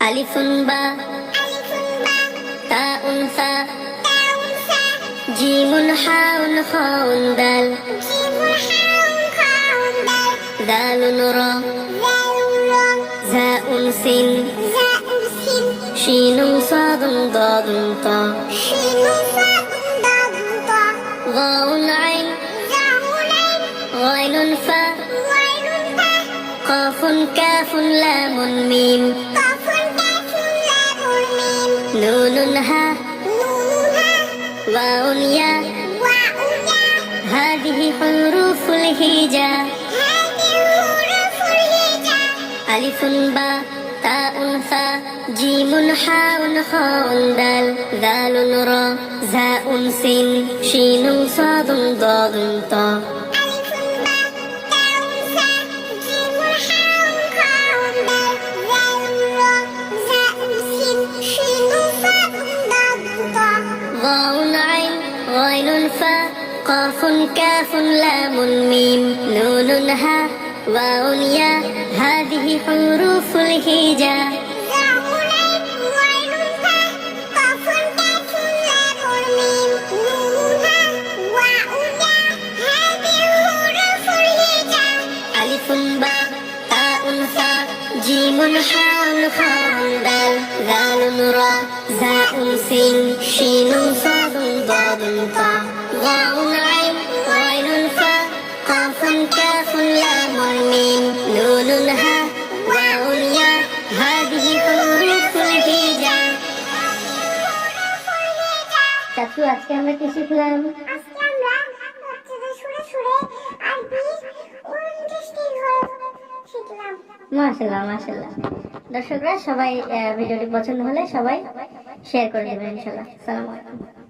আলিফুন বা তাউন সা জিমুন হাউন খাউন দাল দালুন রা জাউন সিন শিনুন সাদুন দাদুন তা غاء عين غين فاء قاف كاف لام ميم نون ها واو ياء هذه حروف الهجاء ألف باء تاء ثاء جيم حاء خاء دال ذال را زاء سين شين صاد ضاد طاء غاء عين غين فاء قاف كاف لام ميم نون ها واو ياء هذه حروف الهجاء ألف باء تاء ثاء جيم حاء خاء دال ذال را زاء سين شين صاد ضاد طاء غاء عين غين فاء قاف كاف لام ميم نون ها واو ياء هذه حروف الهجاء চাচু আজকে আমরা কি শিখলাম? আজকে আমরা হচ্ছে যে সুরে সুরে আরবি 29টি হরফ শিখলাম। মাশাআল্লাহ মাশাআল্লাহ। দর্শকরা সবাই ভিডিওটি পছন্দ হলে সবাই শেয়ার করে দেবেন ইনশাআল্লাহ। আসসালামু আলাইকুম।